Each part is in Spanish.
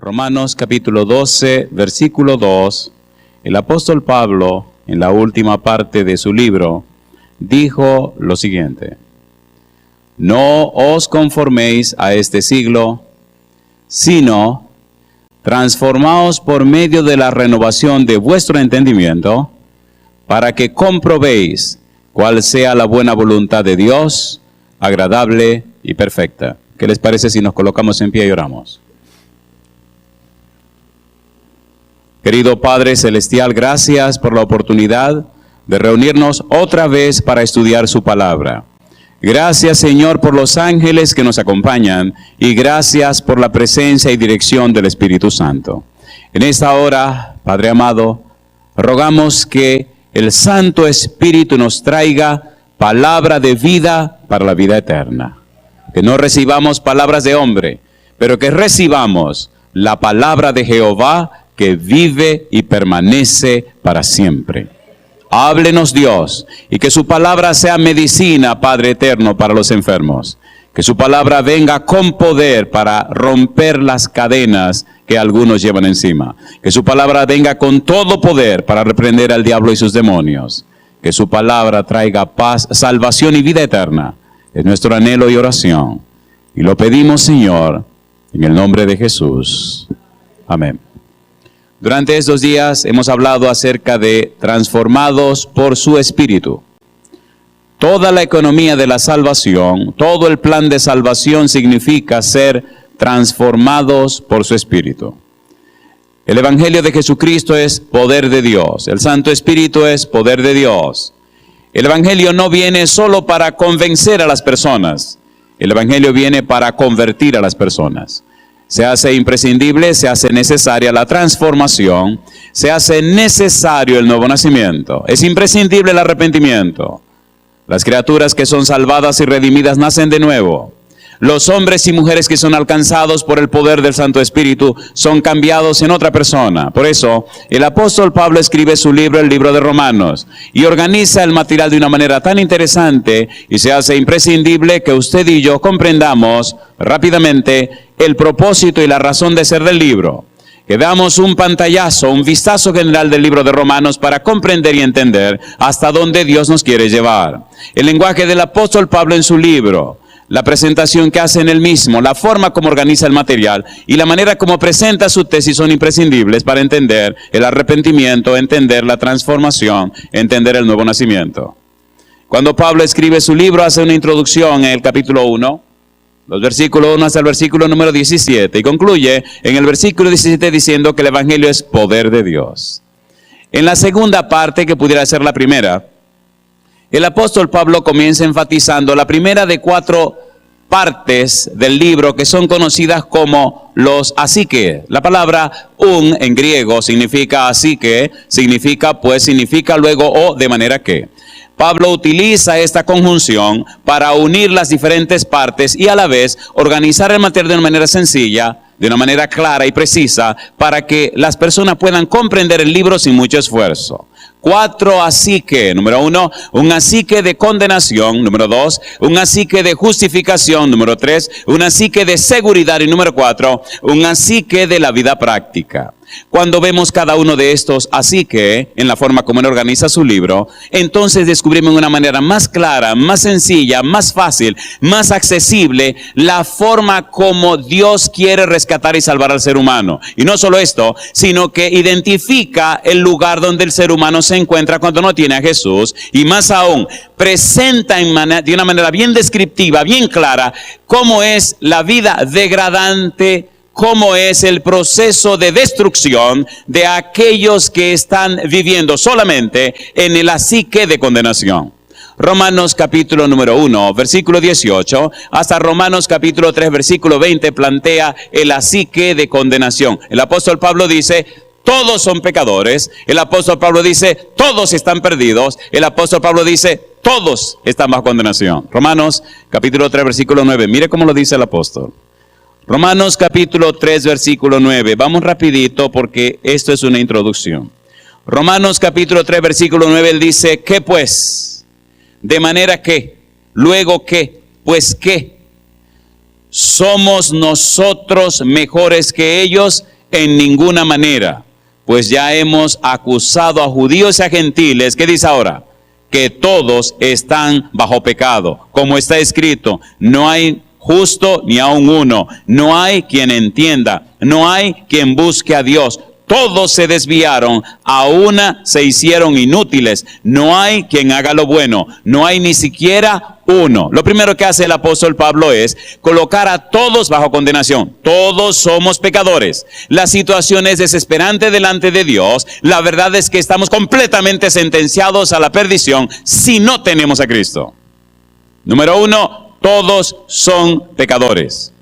Romanos capítulo 12, versículo 2, el apóstol Pablo, en la última parte de su libro, dijo lo siguiente: no os conforméis a este siglo, sino transformaos por medio de la renovación de vuestro entendimiento, para que comprobéis cuál sea la buena voluntad de Dios, agradable y perfecta. ¿Qué les parece si nos colocamos en pie y oramos? Querido Padre Celestial, gracias por la oportunidad de reunirnos otra vez para estudiar su palabra. Gracias, Señor, por los ángeles que nos acompañan y gracias por la presencia y dirección del Espíritu Santo. En esta hora, Padre amado, rogamos que el Santo Espíritu nos traiga palabra de vida para la vida eterna. Que no recibamos palabras de hombre, pero que recibamos la palabra de Jehová que vive y permanece para siempre. Háblenos, Dios, y que su palabra sea medicina, Padre eterno, para los enfermos. Que su palabra venga con poder para romper las cadenas que algunos llevan encima. Que su palabra venga con todo poder para reprender al diablo y sus demonios. Que su palabra traiga paz, salvación y vida eterna. Es nuestro anhelo y oración. Y lo pedimos, Señor, en el nombre de Jesús. Amén. Durante estos días hemos hablado acerca de transformados por su Espíritu. Toda la economía de la salvación, todo el plan de salvación significa ser transformados por su Espíritu. El Evangelio de Jesucristo es poder de Dios. El Santo Espíritu es poder de Dios. El Evangelio no viene solo para convencer a las personas. El Evangelio viene para convertir a las personas. Se hace imprescindible, se hace necesaria la transformación, se hace necesario el nuevo nacimiento. Es imprescindible el arrepentimiento. Las criaturas que son salvadas y redimidas nacen de nuevo. Los hombres y mujeres que son alcanzados por el poder del Santo Espíritu son cambiados en otra persona. Por eso, el apóstol Pablo escribe su libro, el libro de Romanos, y organiza el material de una manera tan interesante y se hace imprescindible que usted y yo comprendamos rápidamente el propósito y la razón de ser del libro. Que veamos un pantallazo, un vistazo general del libro de Romanos para comprender y entender hasta dónde Dios nos quiere llevar. El lenguaje del apóstol Pablo en su libro, la presentación que hace en él mismo, la forma como organiza el material y la manera como presenta su tesis son imprescindibles para entender el arrepentimiento, entender la transformación, entender el nuevo nacimiento. Cuando Pablo escribe su libro, hace una introducción en el capítulo 1, los versículos 1 hasta el versículo número 17, y concluye en el versículo 17 diciendo que el Evangelio es poder de Dios. En la segunda parte, que pudiera ser la primera, el apóstol Pablo comienza enfatizando la primera de 4 partes del libro que son conocidas como los así que. La palabra en griego significa así que, significa luego o de manera que. Pablo utiliza esta conjunción para unir las diferentes partes y a la vez organizar el material de una manera sencilla, de una manera clara y precisa, para que las personas puedan comprender el libro sin mucho esfuerzo. 4 así que, número 1, un así que de condenación, número 2, un así que de justificación, número 3, un así que de seguridad y número 4, un así que de la vida práctica. Cuando vemos cada uno de estos así que, en la forma como él organiza su libro, entonces descubrimos de una manera más clara, más sencilla, más fácil, más accesible, la forma como Dios quiere rescatar y salvar al ser humano. Y no solo esto, sino que identifica el lugar donde el ser humano se encuentra cuando no tiene a Jesús, y más aún, presenta de una manera bien descriptiva, bien clara, cómo es la vida degradante, cómo es el proceso de destrucción de aquellos que están viviendo solamente en el así que de condenación. Romanos capítulo número 1, versículo 18, hasta Romanos capítulo 3, versículo 20, plantea el así que de condenación. El apóstol Pablo dice: todos son pecadores. El apóstol Pablo dice: todos están perdidos. El apóstol Pablo dice: todos están bajo condenación. Romanos capítulo 3, versículo 9. Mire cómo lo dice el apóstol. Romanos capítulo 3, versículo 9. Vamos rapidito porque esto es una introducción. Romanos capítulo 3, versículo 9, él dice: ¿qué pues? De manera que, luego que, pues qué. ¿Somos nosotros mejores que ellos? en ninguna manera, pues ya hemos acusado a judíos y a gentiles. ¿Qué dice ahora? Que todos están bajo pecado. Como está escrito, no hay justo ni aun uno, no hay quien entienda, no hay quien busque a Dios. Todos se desviaron, a una se hicieron inútiles. No hay quien haga lo bueno, no hay ni siquiera uno. Lo primero que hace el apóstol Pablo es colocar a todos bajo condenación. Todos somos pecadores. La situación es desesperante delante de Dios. La verdad es que estamos completamente sentenciados a la perdición si no tenemos a Cristo. Número uno, todos son pecadores.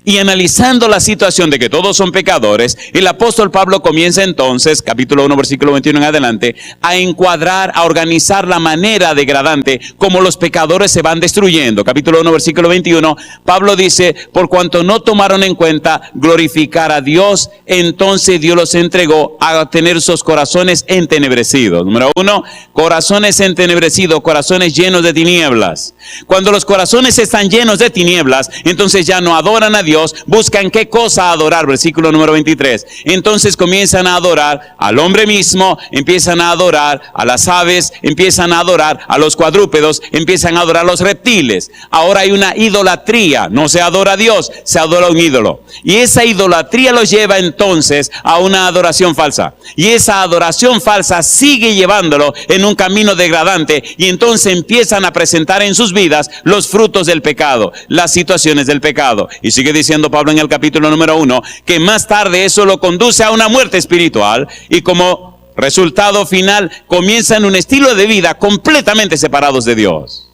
Y analizando la situación de que todos son pecadores, el apóstol Pablo comienza entonces, capítulo 1, versículo 21 en adelante, a encuadrar, a organizar la manera degradante como los pecadores se van destruyendo. Capítulo 1, versículo 21, Pablo dice, por cuanto no tomaron en cuenta glorificar a Dios, entonces Dios los entregó a tener sus corazones entenebrecidos. Número uno, corazones entenebrecidos, corazones llenos de tinieblas. Cuando los corazones están llenos de tinieblas, entonces ya no adoran a Dios, buscan qué cosa adorar, versículo número 23. Entonces comienzan a adorar al hombre mismo, empiezan a adorar a las aves, empiezan a adorar a los cuadrúpedos, empiezan a adorar a los reptiles. Ahora hay una idolatría, no se adora a Dios, se adora a un ídolo. Y esa idolatría los lleva entonces a una adoración falsa. Y esa adoración falsa sigue llevándolo en un camino degradante y entonces empiezan a presentar en sus vidas los frutos del pecado, las situaciones del pecado. Y sigue diciendo Pablo en el capítulo número 1, que más tarde eso lo conduce a una muerte espiritual y como resultado final comienzan un estilo de vida completamente separados de Dios.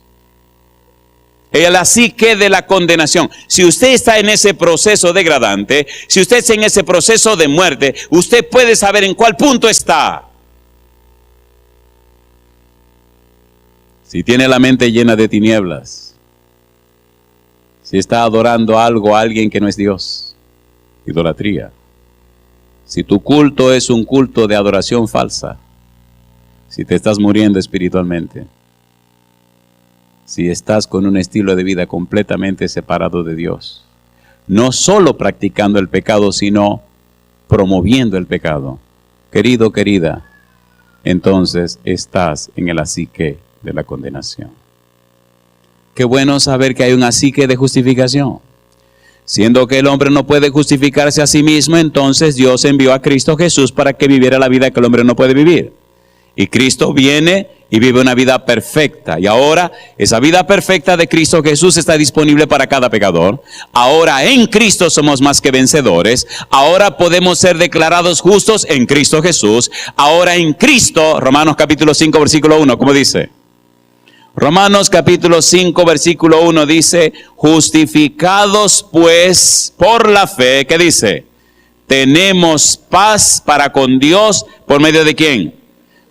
El así que de la condenación. Si usted está en ese proceso degradante, si usted está en ese proceso de muerte, usted puede saber en cuál punto está. Si tiene la mente llena de tinieblas, si está adorando algo a alguien que no es Dios, idolatría. Si tu culto es un culto de adoración falsa, si te estás muriendo espiritualmente, si estás con un estilo de vida completamente separado de Dios, no solo practicando el pecado, sino promoviendo el pecado, querido, querida, entonces estás en el asique de la condenación. Qué bueno saber que hay un asique de justificación. Siendo que el hombre no puede justificarse a sí mismo, entonces Dios envió a Cristo Jesús para que viviera la vida que el hombre no puede vivir. Y Cristo viene y vive una vida perfecta. Y ahora esa vida perfecta de Cristo Jesús está disponible para cada pecador. Ahora en Cristo somos más que vencedores. Ahora podemos ser declarados justos en Cristo Jesús. Ahora en Cristo, Romanos capítulo 5, versículo 1, ¿cómo dice? Romanos capítulo 5, versículo 1 dice, justificados pues por la fe, ¿qué dice? Tenemos paz para con Dios, ¿por medio de quién?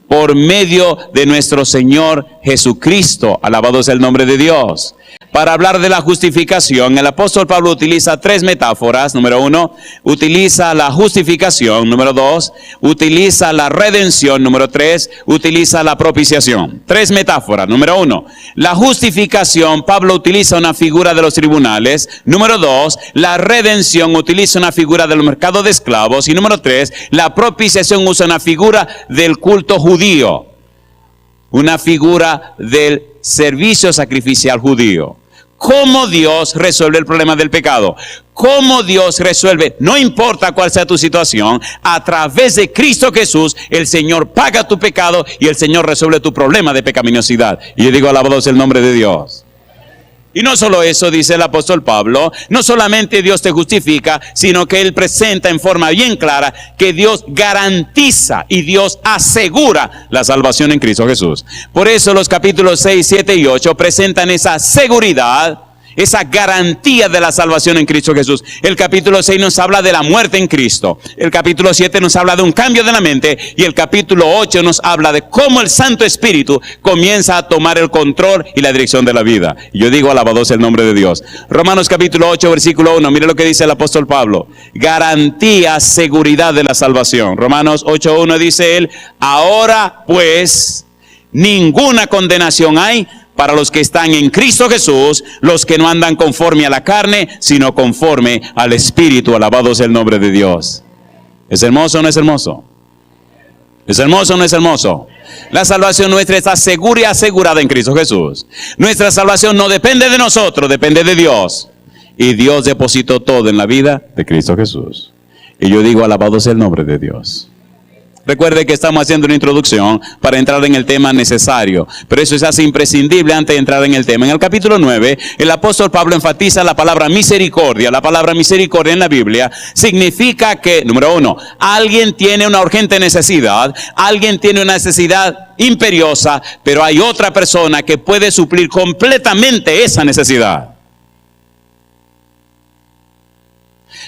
Por medio de nuestro Señor Jesucristo, alabado sea el nombre de Dios. Para hablar de la justificación, el apóstol Pablo utiliza tres metáforas. Número 1, utiliza la justificación. Número 2, utiliza la redención. Número 3, utiliza la propiciación. Tres metáforas. Número 1, la justificación, Pablo utiliza una figura de los tribunales. Número 2, la redención utiliza una figura del mercado de esclavos. Y número 3, la propiciación usa una figura del culto judío. Una figura del servicio sacrificial judío. ¿Cómo Dios resuelve el problema del pecado? ¿Cómo Dios resuelve? No importa cuál sea tu situación, a través de Cristo Jesús, el Señor paga tu pecado y el Señor resuelve tu problema de pecaminosidad. Y yo digo, alabado sea el nombre de Dios. Y no solo eso, dice el apóstol Pablo, no solamente Dios te justifica, sino que Él presenta en forma bien clara que Dios garantiza y Dios asegura la salvación en Cristo Jesús. Por eso los capítulos 6, 7 y 8 presentan esa seguridad, esa garantía de la salvación en Cristo Jesús. El capítulo 6 nos habla de la muerte en Cristo. El capítulo 7 nos habla de un cambio de la mente. Y el capítulo 8 nos habla de cómo el Santo Espíritu comienza a tomar el control y la dirección de la vida. Y yo digo, alabado sea el nombre de Dios. Romanos capítulo 8, versículo 1. Mire lo que dice el apóstol Pablo. Garantía, seguridad de la salvación. Romanos 8, 1 dice él, ahora pues ninguna condenación hay para los que están en Cristo Jesús, los que no andan conforme a la carne, sino conforme al Espíritu. Alabado sea el nombre de Dios. ¿Es hermoso o no es hermoso? ¿Es hermoso o no es hermoso? La salvación nuestra está segura y asegurada en Cristo Jesús. Nuestra salvación no depende de nosotros, depende de Dios. Y Dios depositó todo en la vida de Cristo Jesús. Y yo digo, alabado sea el nombre de Dios. Recuerde que estamos haciendo una introducción para entrar en el tema necesario, pero eso se hace imprescindible antes de entrar en el tema. En el capítulo 9, el apóstol Pablo enfatiza la palabra misericordia. La palabra misericordia en la Biblia significa que, número uno, alguien tiene una urgente necesidad, alguien tiene una necesidad imperiosa, pero hay otra persona que puede suplir completamente esa necesidad.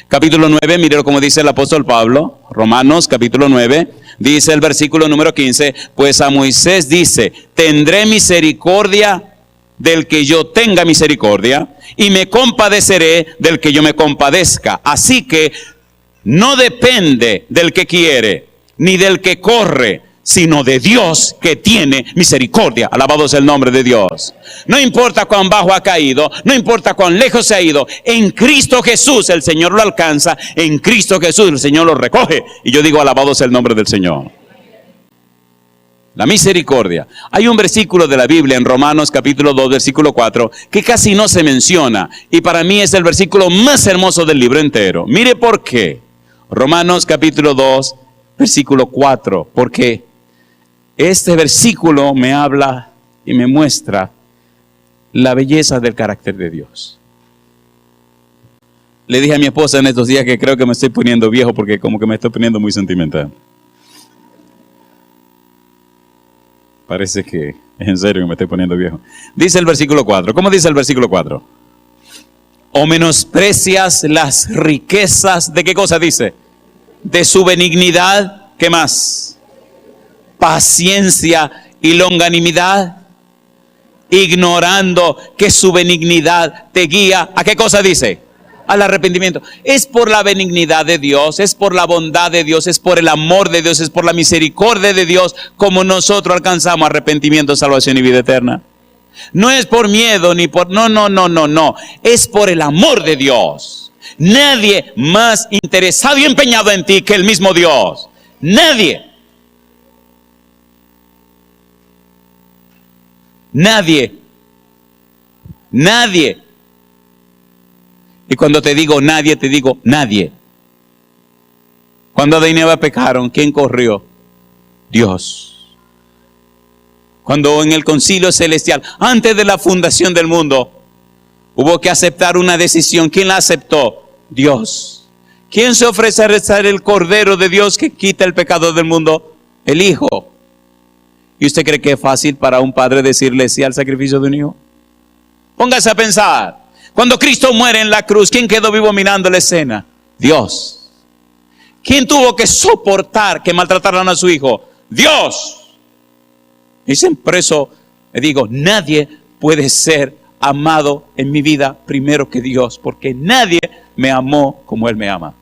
Capítulo 9, mire como dice el apóstol Pablo, Romanos capítulo 9, dice el versículo número 15, pues a Moisés dice, tendré misericordia del que yo tenga misericordia y me compadeceré del que yo me compadezca. Así que no depende del que quiere, ni del que corre, sino de Dios que tiene misericordia. Alabado sea el nombre de Dios. No importa cuán bajo ha caído, no importa cuán lejos se ha ido, en Cristo Jesús el Señor lo alcanza, en Cristo Jesús el Señor lo recoge. Y yo digo, alabado sea el nombre del Señor. La misericordia. Hay un versículo de la Biblia en Romanos capítulo 2, versículo 4, que casi no se menciona, y para mí es el versículo más hermoso del libro entero. Mire por qué. Romanos capítulo 2, versículo 4, porque este versículo me habla y me muestra la belleza del carácter de Dios. Le dije a mi esposa en estos días que creo que me estoy poniendo viejo porque como que me estoy poniendo muy sentimental. Parece que es en serio que me estoy poniendo viejo. Dice el versículo 4. ¿Cómo dice el versículo 4? ¿O menosprecias las riquezas de qué cosa dice? De su benignidad. ¿Qué más? Paciencia y longanimidad, ignorando que su benignidad te guía. ¿A qué cosa dice? Al arrepentimiento. Es por la benignidad de Dios, es por la bondad de Dios, es por el amor de Dios, es por la misericordia de Dios como nosotros alcanzamos arrepentimiento, salvación y vida eterna. No es por miedo ni por... No. Es por el amor de Dios. Nadie más interesado y empeñado en ti que el mismo Dios. Nadie. Nadie. Y cuando te digo nadie, te digo nadie. Cuando Adán y Eva pecaron, ¿quién corrió? Dios. Cuando en el concilio celestial, antes de la fundación del mundo, hubo que aceptar una decisión, ¿quién la aceptó? Dios. ¿Quién se ofrece a ser el Cordero de Dios que quita el pecado del mundo? El Hijo. ¿Y usted cree que es fácil para un padre decirle sí al sacrificio de un hijo? Póngase a pensar. Cuando Cristo muere en la cruz, ¿quién quedó vivo mirando la escena? Dios. ¿Quién tuvo que soportar que maltrataran a su hijo? Dios. Dicen preso, le digo, nadie puede ser amado en mi vida primero que Dios, porque nadie me amó como Él me ama.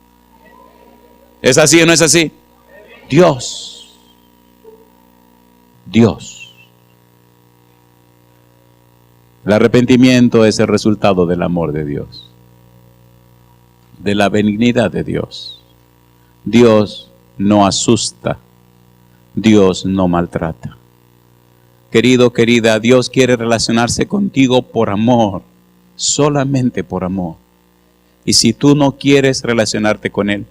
¿Es así o no es así? Dios. El arrepentimiento es el resultado del amor de Dios, de la benignidad de Dios. Dios no asusta, Dios no maltrata. Querido, querida, Dios quiere relacionarse contigo por amor, solamente por amor. Y si tú no quieres relacionarte con Él,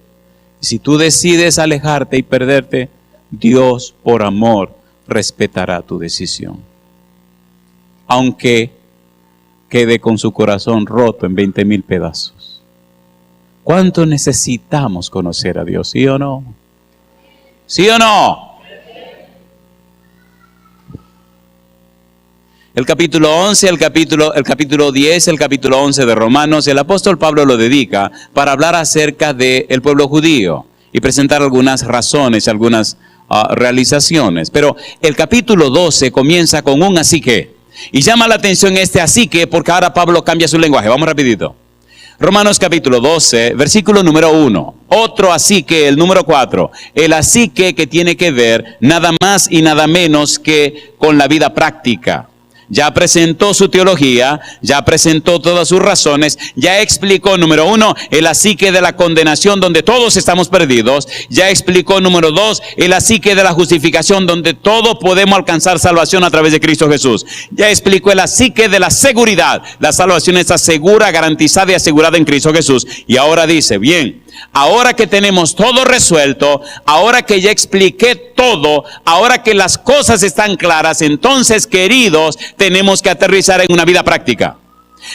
y si tú decides alejarte y perderte, Dios por amor respetará tu decisión. Aunque quede con su corazón roto en 20,000 pedazos. ¿Cuánto necesitamos conocer a Dios? ¿Sí o no? ¿Sí o no? El capítulo 11, el capítulo 10, el capítulo 11 de Romanos, el apóstol Pablo lo dedica para hablar acerca del pueblo judío y presentar algunas razones, algunas realizaciones. Pero el capítulo 12 comienza con un así que. Y llama la atención este así que, porque ahora Pablo cambia su lenguaje. Vamos rapidito. Romanos capítulo 12, versículo número 1. Otro así que, el número 4. El así que tiene que ver nada más y nada menos que con la vida práctica. ya presentó su teología, ya presentó todas sus razones, ya explicó, número 1, el asique de la condenación donde todos estamos perdidos, ya explicó, número 2, el asique de la justificación donde todos podemos alcanzar salvación a través de Cristo Jesús, ya explicó el asique de la seguridad, la salvación está segura, garantizada y asegurada en Cristo Jesús, y ahora dice, bien, ahora que tenemos todo resuelto, ahora que ya expliqué todo, ahora que las cosas están claras, entonces, queridos, tenemos que aterrizar en una vida práctica.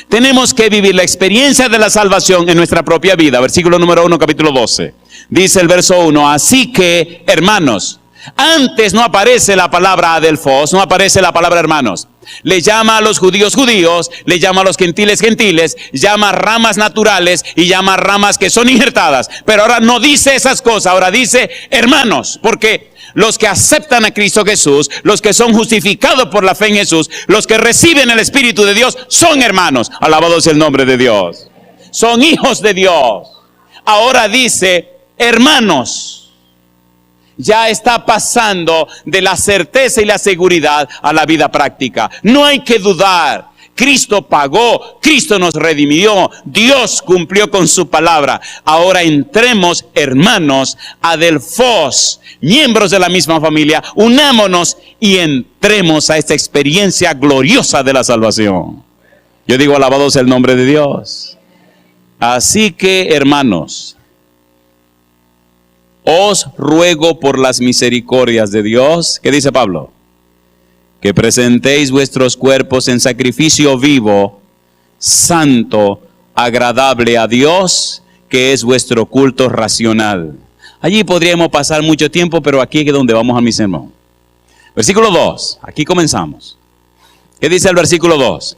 Tenemos que vivir la experiencia de la salvación en nuestra propia vida. Versículo número 1, capítulo 12. Dice el verso 1, así que, hermanos, antes no aparece la palabra adelphos, no aparece la palabra hermanos. Le llama a los judíos judíos, le llama a los gentiles gentiles, llama ramas naturales y llama ramas que son injertadas. Pero ahora no dice esas cosas, ahora dice hermanos, porque los que aceptan a Cristo Jesús, los que son justificados por la fe en Jesús, los que reciben el Espíritu de Dios, son hermanos. Alabado sea el nombre de Dios. Son hijos de Dios. Ahora dice hermanos. Ya está pasando de la certeza y la seguridad a la vida práctica. No hay que dudar. Cristo pagó, Cristo nos redimió, Dios cumplió con su palabra. Ahora entremos, hermanos, adelphos, miembros de la misma familia, unámonos y entremos a esta experiencia gloriosa de la salvación. Yo digo, alabado sea el nombre de Dios. Así que, hermanos, os ruego por las misericordias de Dios, ¿qué dice Pablo? Que presentéis vuestros cuerpos en sacrificio vivo, santo, agradable a Dios, que es vuestro culto racional. Allí podríamos pasar mucho tiempo, pero aquí es donde vamos a mi sermón. Versículo 2, aquí comenzamos. ¿Qué dice el versículo 2?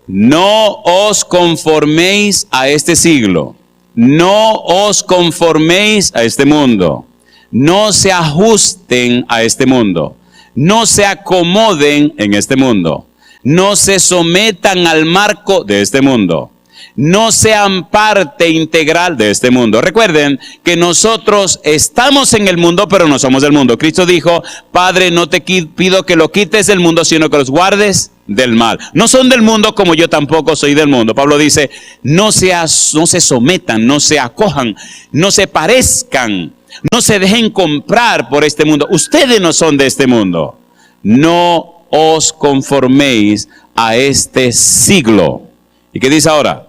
No os conforméis a este siglo. No os conforméis a este mundo. No se ajusten a este mundo. No se acomoden en este mundo. No se sometan al marco de este mundo. No sean parte integral de este mundo. Recuerden que nosotros estamos en el mundo, pero no somos del mundo. Cristo dijo, Padre, no te pido que lo quites del mundo, sino que los guardes del mal. No son del mundo como yo tampoco soy del mundo. Pablo dice, no se sometan, no se acojan, no se parezcan, no se dejen comprar por este mundo. Ustedes no son de este mundo. No os conforméis a este siglo. ¿Y qué dice ahora?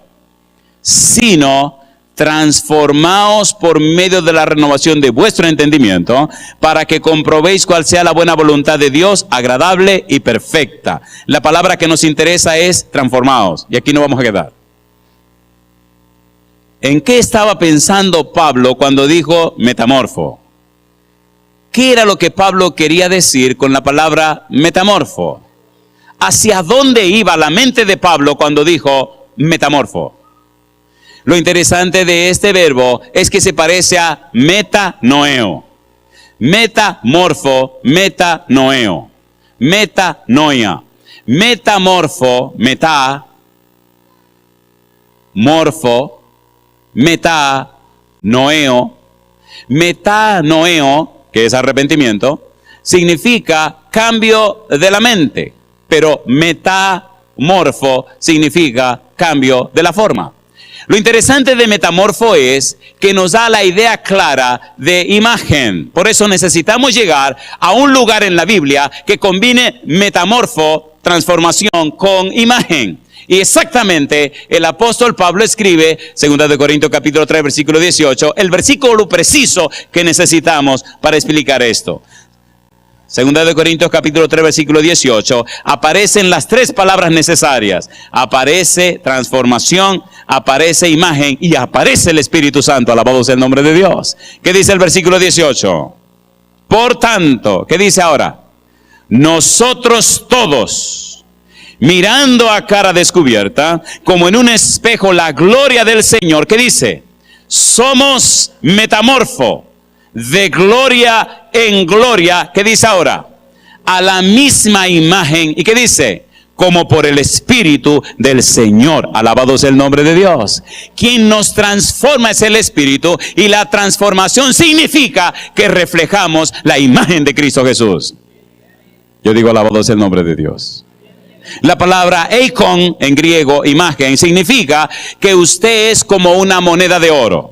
Sino transformaos por medio de la renovación de vuestro entendimiento, para que comprobéis cuál sea la buena voluntad de Dios, agradable y perfecta. La palabra que nos interesa es transformaos, y aquí nos vamos a quedar. ¿En qué estaba pensando Pablo cuando dijo metamorfo? ¿Qué era lo que Pablo quería decir con la palabra metamorfo? ¿Hacia dónde iba la mente de Pablo cuando dijo metamorfo? Lo interesante de este verbo es que se parece a metanoeo. Metamorfo, metanoeo. Metanoia. Metamorfo, morfo, metanoeo. Metanoeo, que es arrepentimiento, significa cambio de la mente. Pero metamorfo significa cambio de la forma. Lo interesante de metamorfo es que nos da la idea clara de imagen. Por eso necesitamos llegar a un lugar en la Biblia que combine metamorfo, transformación, con imagen. Y exactamente el apóstol Pablo escribe, 2 Corintios capítulo 3, versículo 18, el versículo preciso que necesitamos para explicar esto. 2 Corintios capítulo 3, versículo 18, aparecen las tres palabras necesarias. Aparece transformación, aparece imagen y aparece el Espíritu Santo. Alabado sea el nombre de Dios. ¿Qué dice el versículo 18? Por tanto, ¿qué dice ahora? Nosotros todos, mirando a cara descubierta, como en un espejo la gloria del Señor, ¿qué dice? Somos metamorfo, de gloria en gloria, ¿qué dice ahora? A la misma imagen, ¿y qué dice? Como por el Espíritu del Señor. Alabado sea el nombre de Dios. Quien nos transforma es el Espíritu, y la transformación significa que reflejamos la imagen de Cristo Jesús. Yo digo, alabado sea el nombre de Dios. La palabra eikon en griego, imagen, significa que usted es como una moneda de oro.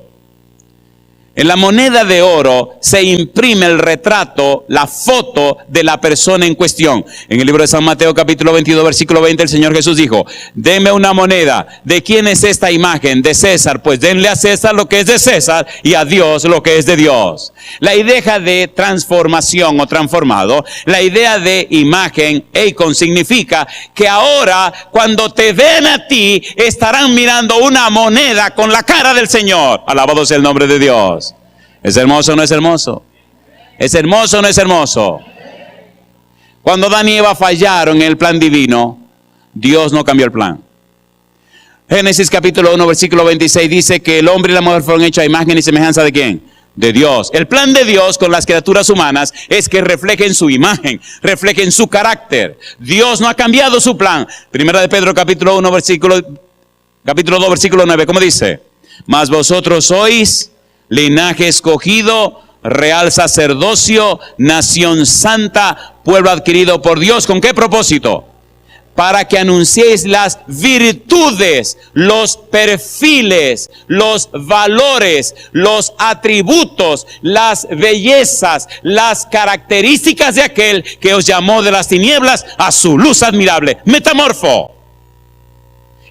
En la moneda de oro se imprime el retrato, la foto de la persona en cuestión. En el libro de San Mateo capítulo 22 versículo 20 el Señor Jesús dijo: denme una moneda. ¿De quién es esta imagen? De César. Pues denle a César lo que es de César y a Dios lo que es de Dios. La idea de transformación o transformado, la idea de imagen, eikon, significa que ahora cuando te ven a ti estarán mirando una moneda con la cara del Señor. Alabado sea el nombre de Dios. ¿Es hermoso o no es hermoso? ¿Es hermoso o no es hermoso? Cuando Adán y Eva fallaron en el plan divino, Dios no cambió el plan. Génesis capítulo 1 versículo 26 dice que el hombre y la mujer fueron hechos a imagen y semejanza ¿de quién? De Dios. El plan de Dios con las criaturas humanas es que reflejen su imagen, reflejen su carácter. Dios no ha cambiado su plan. Primera de Pedro capítulo 2 versículo 9, ¿cómo dice? Mas vosotros sois linaje escogido, real sacerdocio, nación santa, pueblo adquirido por Dios. ¿Con qué propósito? Para que anunciéis las virtudes, los perfiles, los valores, los atributos, las bellezas, las características de aquel que os llamó de las tinieblas a su luz admirable. Metamorfo.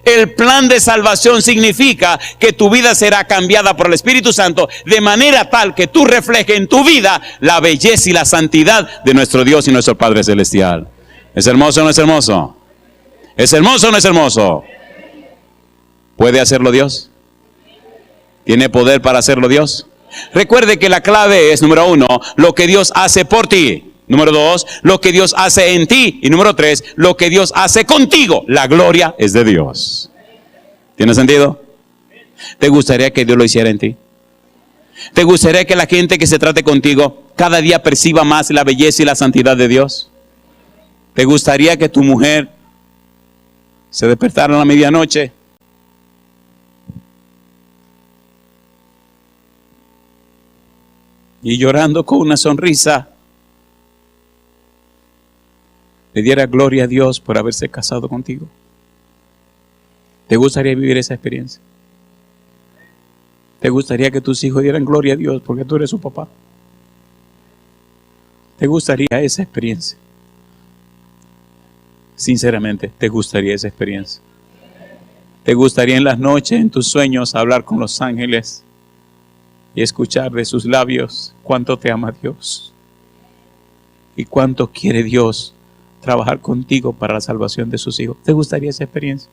El plan de salvación significa que tu vida será cambiada por el Espíritu Santo de manera tal que tú reflejes en tu vida la belleza y la santidad de nuestro Dios y nuestro Padre Celestial. ¿Es hermoso o no es hermoso? ¿Es hermoso o no es hermoso? ¿Puede hacerlo Dios? ¿Tiene poder para hacerlo Dios? Recuerde que la clave es, número 1, lo que Dios hace por ti. Número 2, lo que Dios hace en ti. Y número 3, lo que Dios hace contigo. La gloria es de Dios. ¿Tiene sentido? ¿Te gustaría que Dios lo hiciera en ti? ¿Te gustaría que la gente que se trate contigo cada día perciba más la belleza y la santidad de Dios? ¿Te gustaría que tu mujer se despertara a la medianoche y llorando con una sonrisa le diera gloria a Dios por haberse casado contigo? ¿Te gustaría vivir esa experiencia? ¿Te gustaría que tus hijos dieran gloria a Dios porque tú eres su papá? ¿Te gustaría esa experiencia? Sinceramente, ¿te gustaría esa experiencia? ¿Te gustaría en las noches, en tus sueños, hablar con los ángeles y escuchar de sus labios cuánto te ama Dios y cuánto quiere Dios trabajar contigo para la salvación de sus hijos? ¿Te gustaría esa experiencia?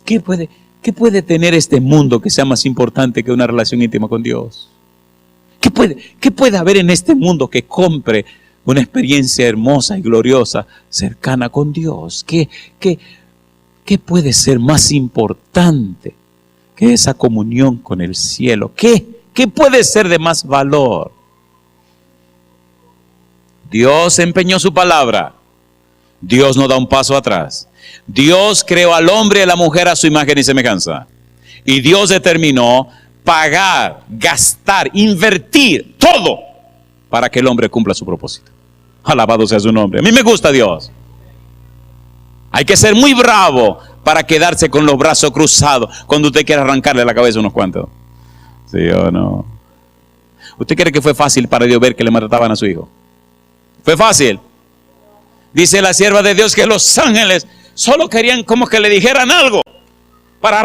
¿Qué puede tener este mundo que sea más importante que una relación íntima con Dios? ¿Qué puede haber en este mundo que compre una experiencia hermosa y gloriosa cercana con Dios? ¿Qué puede ser más importante que esa comunión con el cielo? ¿Qué puede ser de más valor? Dios empeñó su palabra. Dios no da un paso atrás. Dios creó al hombre y a la mujer a su imagen y semejanza. Y Dios determinó pagar, gastar, invertir todo para que el hombre cumpla su propósito. Alabado sea su nombre. A mí me gusta Dios. Hay que ser muy bravo para quedarse con los brazos cruzados cuando usted quiere arrancarle la cabeza a unos cuantos. ¿Sí o no? ¿Usted cree que fue fácil para Dios ver que le maltrataban a su hijo? ¿Fue fácil? Dice la sierva de Dios que los ángeles solo querían como que le dijeran algo para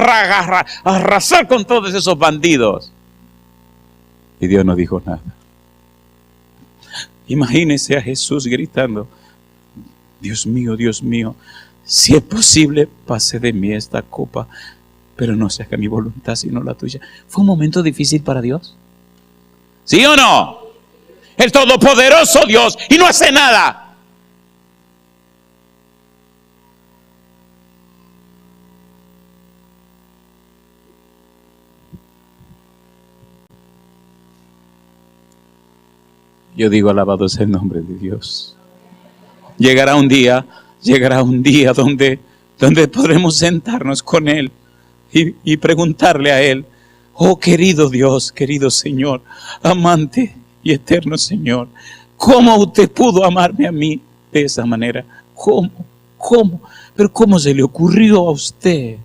arrasar con todos esos bandidos. Y Dios no dijo nada. Imagínese a Jesús gritando: Dios mío, si es posible, pase de mí esta copa, pero no se haga mi voluntad sino la tuya. ¿Fue un momento difícil para Dios? ¿Sí o no? El todopoderoso Dios, y no hace nada. Yo digo, alabado sea el nombre de Dios. Llegará un día donde podremos sentarnos con Él y preguntarle a Él: oh querido Dios, querido Señor, amante y eterno Señor, ¿cómo usted pudo amarme a mí de esa manera? ¿Cómo? Pero ¿cómo se le ocurrió a usted?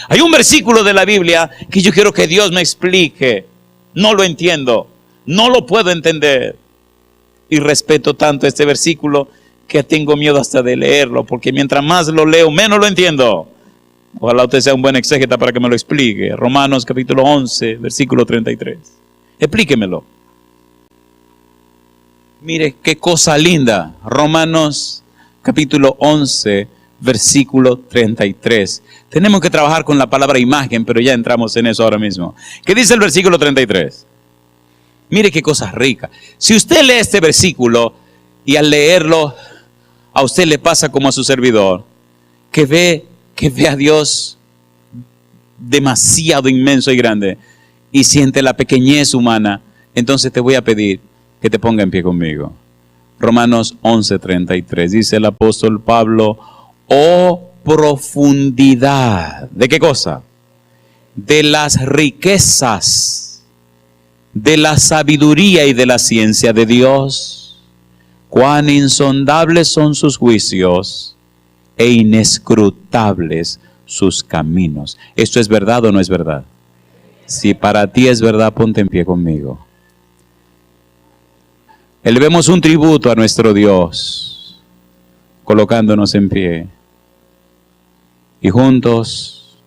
Hay un versículo de la Biblia que yo quiero que Dios me explique. No lo entiendo, no lo puedo entender. Y respeto tanto este versículo que tengo miedo hasta de leerlo, porque mientras más lo leo, menos lo entiendo. Ojalá usted sea un buen exégeta para que me lo explique. Romanos capítulo 11, versículo 33. Explíquemelo. Mire qué cosa linda. Romanos capítulo 11, versículo 33. Tenemos que trabajar con la palabra imagen, pero ya entramos en eso ahora mismo. ¿Qué dice el versículo 33? Mire qué cosa rica. Si usted lee este versículo y al leerlo a usted le pasa como a su servidor, que ve a Dios demasiado inmenso y grande y siente la pequeñez humana, entonces te voy a pedir que te ponga en pie conmigo. Romanos 11:33 dice el apóstol Pablo: oh profundidad, ¿de qué cosa? De las riquezas, de la sabiduría y de la ciencia de Dios. Cuán insondables son sus juicios e inescrutables sus caminos. ¿Esto es verdad o no es verdad? Si para ti es verdad, ponte en pie conmigo. Elevemos un tributo a nuestro Dios, colocándonos en pie. Y juntos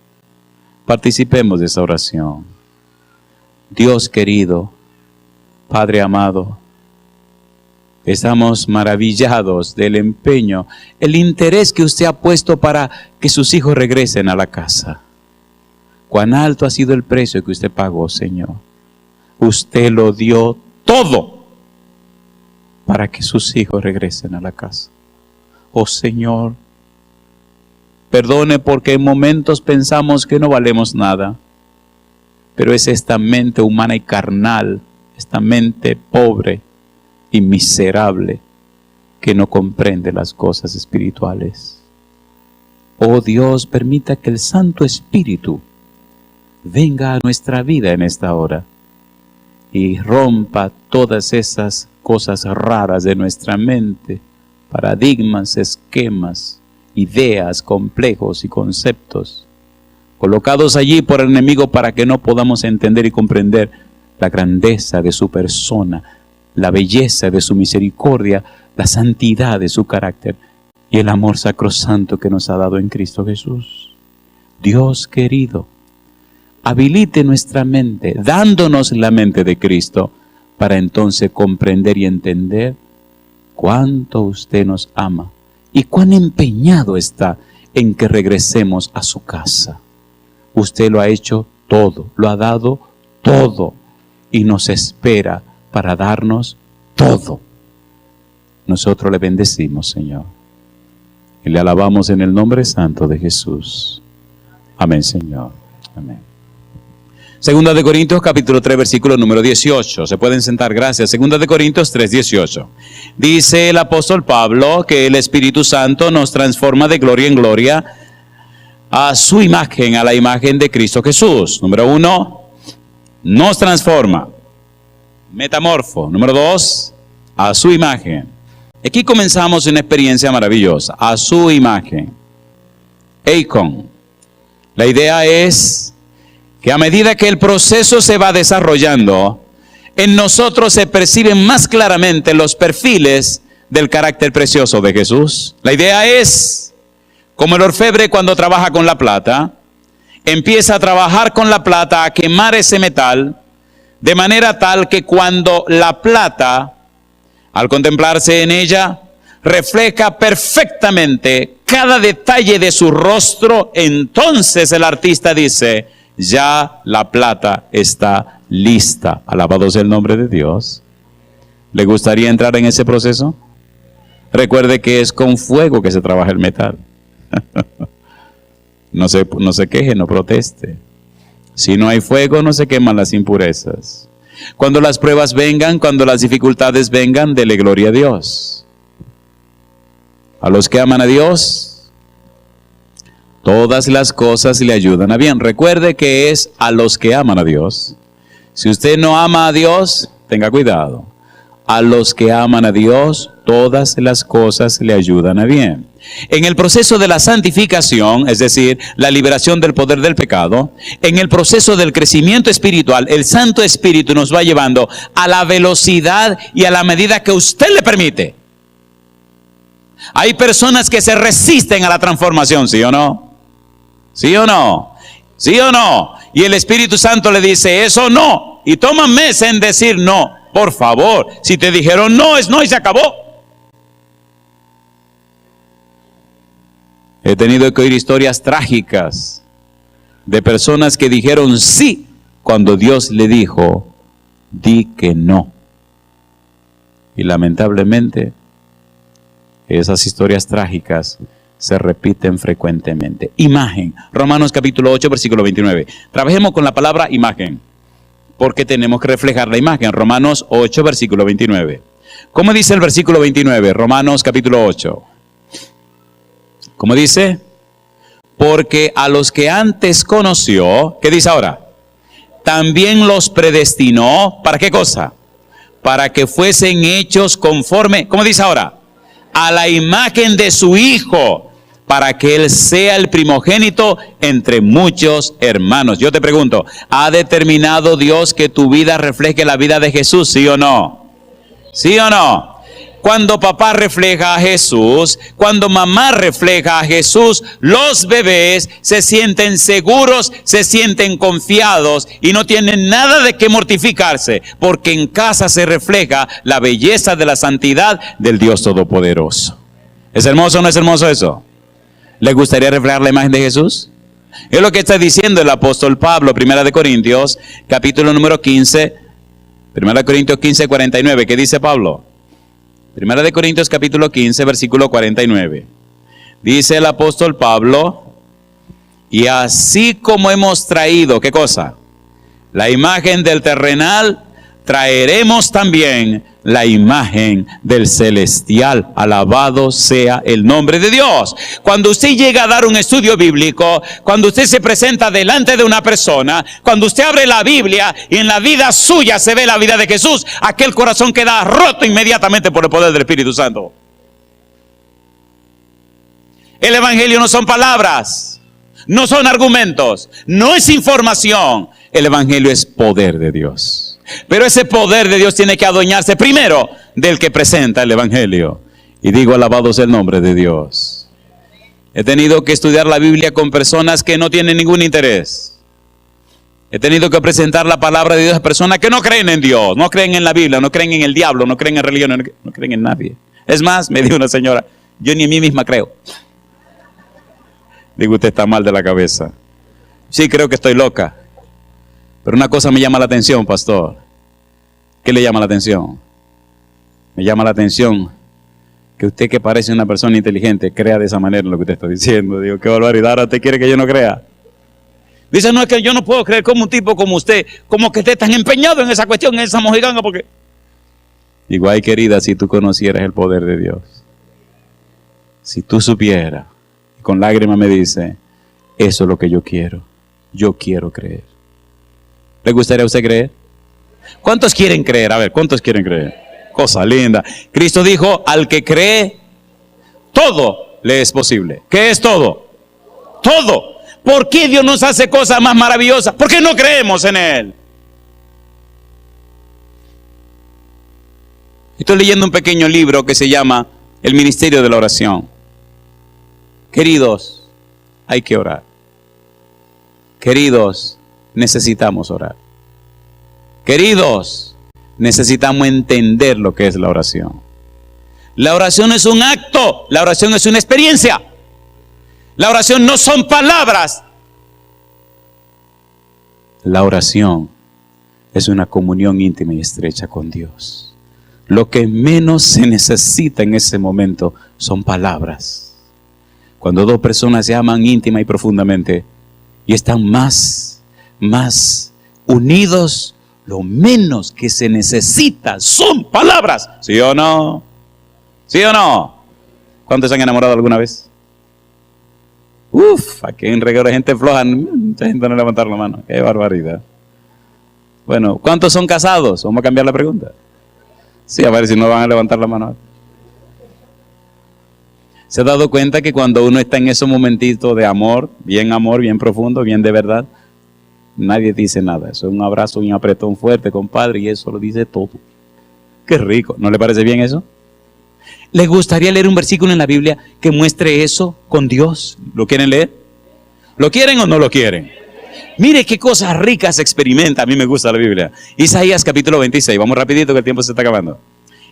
participemos de esa oración. Dios querido, Padre amado, estamos maravillados del empeño, el interés que usted ha puesto para que sus hijos regresen a la casa. Cuán alto ha sido el precio que usted pagó, Señor. Usted lo dio todo para que sus hijos regresen a la casa. Oh Señor, perdone porque en momentos pensamos que no valemos nada, pero es esta mente humana y carnal, esta mente pobre y miserable que no comprende las cosas espirituales. Oh Dios, permita que el Santo Espíritu venga a nuestra vida en esta hora y rompa todas esas cosas raras de nuestra mente, paradigmas, esquemas, ideas, complejos y conceptos, colocados allí por el enemigo para que no podamos entender y comprender la grandeza de su persona, la belleza de su misericordia, la santidad de su carácter y el amor sacrosanto que nos ha dado en Cristo Jesús. Dios querido, habilite nuestra mente, dándonos la mente de Cristo, para entonces comprender y entender cuánto usted nos ama y cuán empeñado está en que regresemos a su casa. Usted lo ha hecho todo, lo ha dado todo y nos espera para darnos todo. Nosotros le bendecimos, Señor, y le alabamos en el nombre santo de Jesús. Amén, Señor. Amén. Segunda de Corintios, capítulo 3, versículo número 18. Se pueden sentar, gracias. Segunda de Corintios 3, 18. Dice el apóstol Pablo que el Espíritu Santo nos transforma de gloria en gloria a su imagen, a la imagen de Cristo Jesús. Número 1, nos transforma. Metamorfo. Número 2, a su imagen. Aquí comenzamos una experiencia maravillosa. A su imagen. Eikon. La idea es que a medida que el proceso se va desarrollando, en nosotros se perciben más claramente los perfiles del carácter precioso de Jesús. La idea es, como el orfebre cuando trabaja con la plata, empieza a trabajar con la plata, a quemar ese metal, de manera tal que cuando la plata, al contemplarse en ella, refleja perfectamente cada detalle de su rostro, entonces el artista dice: ya la plata está lista. Alabado sea el nombre de Dios. ¿Le gustaría entrar en ese proceso? Recuerde que es con fuego que se trabaja el metal. No se queje, no proteste. Si no hay fuego, no se queman las impurezas. Cuando las pruebas vengan, cuando las dificultades vengan, dele gloria a Dios. A los que aman a Dios, todas las cosas le ayudan a bien. Recuerde que es a los que aman a Dios. Si usted no ama a Dios, tenga cuidado. a los que aman a Dios, todas las cosas le ayudan a bien. En el proceso de la santificación, es decir, la liberación del poder del pecado, en el proceso del crecimiento espiritual, el Santo Espíritu nos va llevando a la velocidad y a la medida que usted le permite. Hay personas que se resisten a la transformación, ¿sí o no? ¿Sí o no? ¿Sí o no? Y el Espíritu Santo le dice, eso no. Y toma meses en decir no. Por favor, si te dijeron no, es no y se acabó. He tenido que oír historias trágicas de personas que dijeron sí cuando Dios le dijo, di que no. Y lamentablemente, esas historias trágicas se repiten frecuentemente. Imagen. Romanos capítulo 8, versículo 29. Trabajemos con la palabra imagen, porque tenemos que reflejar la imagen. Romanos 8, versículo 29. ¿Cómo dice el versículo 29? Romanos capítulo 8. ¿Cómo dice? Porque a los que antes conoció, ¿qué dice ahora? También los predestinó, ¿para qué cosa? Para que fuesen hechos conforme, ¿cómo dice ahora? A la imagen de su Hijo, para que Él sea el primogénito entre muchos hermanos. Yo te pregunto, ¿ha determinado Dios que tu vida refleje la vida de Jesús, sí o no? ¿Sí o no? Cuando papá refleja a Jesús, cuando mamá refleja a Jesús, los bebés se sienten seguros, se sienten confiados y no tienen nada de qué mortificarse, porque en casa se refleja la belleza de la santidad del Dios Todopoderoso. ¿Es hermoso o no es hermoso eso? ¿Le gustaría reflejar la imagen de Jesús? Es lo que está diciendo el apóstol Pablo, 1 Corintios, capítulo número 15, 1 Corintios 15, 49. ¿Qué dice Pablo? 1 Corintios capítulo 15, versículo 49. Dice el apóstol Pablo, y así como hemos traído, ¿qué cosa? La imagen del terrenal, traeremos también la imagen del celestial. Alabado sea el nombre de Dios. Cuando usted llega a dar un estudio bíblico, cuando usted se presenta delante de una persona, cuando usted abre la Biblia y en la vida suya se ve la vida de Jesús, aquel corazón queda roto inmediatamente por el poder del Espíritu Santo. El Evangelio no son palabras, no son argumentos, no es información. El Evangelio es poder de Dios. Pero ese poder de Dios tiene que adueñarse primero del que presenta el Evangelio. Y digo, alabado sea el nombre de Dios. He tenido que estudiar la Biblia con personas que no tienen ningún interés. He tenido que presentar la palabra de Dios a personas que no creen en Dios, no creen en la Biblia, no creen en el diablo, no creen en religión, no creen en nadie. Es más, me dijo una señora, yo ni en mí misma creo. Digo, usted está mal de la cabeza. Sí, creo que estoy loca. Pero una cosa me llama la atención, pastor. ¿Qué le llama la atención? Me llama la atención que usted, que parece una persona inteligente, crea de esa manera en lo que usted está diciendo. Digo, qué barbaridad, ahora usted quiere que yo no crea. Dice, no, es que yo no puedo creer como un tipo como usted, como que esté tan empeñado en esa cuestión, en esa mojiganga, porque... Digo, ay querida, si tú conocieras el poder de Dios. Si tú supieras, y con lágrimas me dice, eso es lo que yo quiero creer. ¿Le gustaría a usted creer? ¿Cuántos quieren creer? A ver, ¿cuántos quieren creer? Cosa linda. Cristo dijo, al que cree, todo le es posible. ¿Qué es todo? Todo. ¿Por qué Dios nos hace cosas más maravillosas? Porque no creemos en Él. Estoy leyendo un pequeño libro que se llama El Ministerio de la Oración. Queridos, hay que orar. Queridos, necesitamos orar. Queridos, necesitamos entender lo que es la oración. La oración es un acto, la oración es una experiencia. La oración no son palabras. La oración es una comunión íntima y estrecha con Dios. Lo que menos se necesita en ese momento son palabras. Cuando dos personas se aman íntima y profundamente y están más unidos, lo menos que se necesita son palabras. ¿Sí o no? ¿Sí o no? ¿Cuántos se han enamorado alguna vez? Aquí hay un reguero de gente floja. Mucha gente no levantar la mano. Qué barbaridad. Bueno, ¿cuántos son casados? Vamos a cambiar la pregunta. Sí, a ver si no van a levantar la mano. ¿Se ha dado cuenta que cuando uno está en esos momentitos de amor bien profundo, bien de verdad, nadie dice nada? Eso es un abrazo, un apretón fuerte, compadre, y eso lo dice todo. Qué rico. ¿No le parece bien eso? ¿Le gustaría leer un versículo en la Biblia que muestre eso con Dios? ¿Lo quieren leer? ¿Lo quieren o no lo quieren? Mire qué cosas ricas experimenta. A mí me gusta la Biblia. Isaías capítulo 26. Vamos rapidito que el tiempo se está acabando.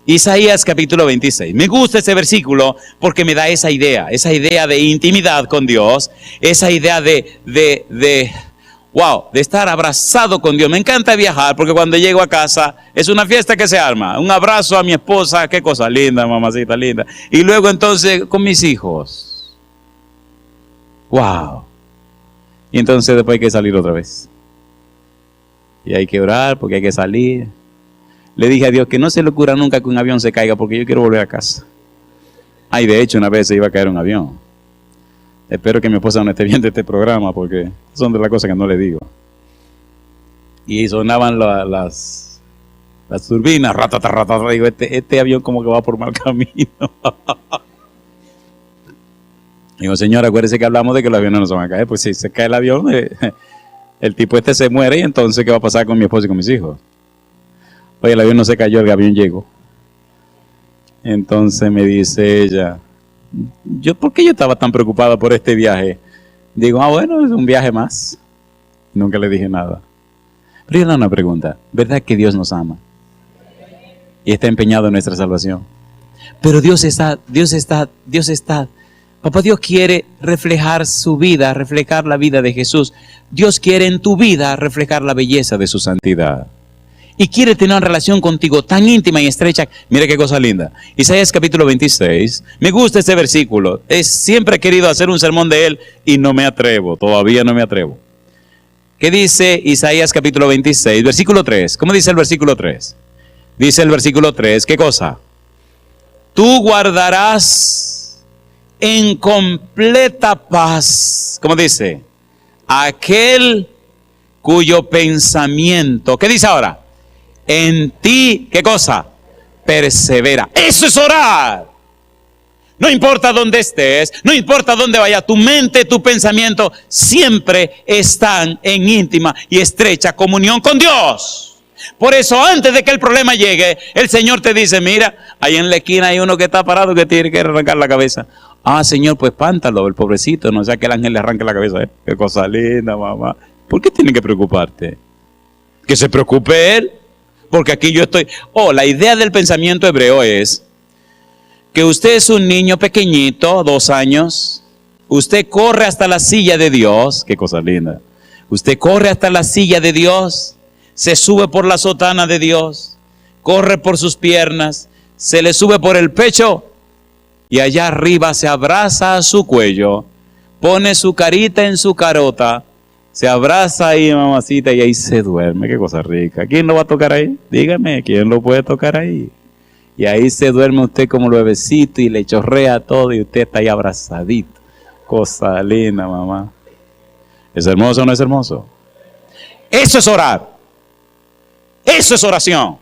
Isaías capítulo 26. Me gusta ese versículo porque me da esa idea de intimidad con Dios, esa idea de estar abrazado con Dios. Me encanta viajar porque cuando llego a casa es una fiesta que se arma. Un abrazo a mi esposa, qué cosa linda, mamacita linda. Y luego entonces con mis hijos. ¡Wow! Y entonces después hay que salir otra vez. Y hay que orar porque hay que salir. Le dije a Dios que no se le ocurra nunca que un avión se caiga porque yo quiero volver a casa. Ay, de hecho una vez se iba a caer un avión. Espero que mi esposa no esté viendo este programa porque son de las cosas que no le digo. Y sonaban las turbinas, ratata. Digo, este avión como que va por mal camino. Digo, señora, acuérdese que hablamos de que los aviones no se van a caer. Pues si se cae el avión, el tipo se muere y entonces ¿qué va a pasar con mi esposa y con mis hijos? Oye, el avión no se cayó, el avión llegó. Entonces me dice ella, ¿por qué yo estaba tan preocupado por este viaje? Digo, bueno, es un viaje más. Nunca le dije nada. Pero yo le hago una pregunta. ¿Verdad que Dios nos ama? Y está empeñado en nuestra salvación. Pero Papá Dios quiere reflejar su vida, reflejar la vida de Jesús. Dios quiere en tu vida reflejar la belleza de su santidad. Y quiere tener una relación contigo tan íntima y estrecha. Mire qué cosa linda. Isaías capítulo 26. Me gusta este versículo. Siempre he querido hacer un sermón de él y no me atrevo. Todavía no me atrevo. ¿Qué dice Isaías capítulo 26? Versículo 3. ¿Cómo dice el versículo 3? Dice el versículo 3. ¿Qué cosa? Tú guardarás en completa paz. ¿Cómo dice? Aquel cuyo pensamiento. ¿Qué dice ahora? En ti, ¿qué cosa? Persevera. Eso es orar. No importa dónde estés, no importa dónde vayas, tu mente, tu pensamiento siempre están en íntima y estrecha comunión con Dios. Por eso, antes de que el problema llegue, el Señor te dice, mira, ahí en la esquina hay uno que está parado que tiene que arrancar la cabeza. Ah, Señor, pues espántalo, el pobrecito, no sea que el ángel le arranque la cabeza. Qué cosa linda, mamá. ¿Por qué tiene que preocuparte? Que se preocupe él. Porque aquí yo estoy... la idea del pensamiento hebreo es que usted es un niño pequeñito, 2 años. Usted corre hasta la silla de Dios. Qué cosa linda. Usted corre hasta la silla de Dios. Se sube por la sotana de Dios. Corre por sus piernas. Se le sube por el pecho. Y allá arriba se abraza a su cuello. Pone su carita en su carota. Se abraza ahí, mamacita, y ahí se duerme. Qué cosa rica. ¿Quién lo va a tocar ahí? Dígame, ¿quién lo puede tocar ahí? Y ahí se duerme usted como bebecito y le chorrea todo y usted está ahí abrazadito. Cosa linda, mamá. ¿Es hermoso o no es hermoso? Eso es orar. Eso es oración.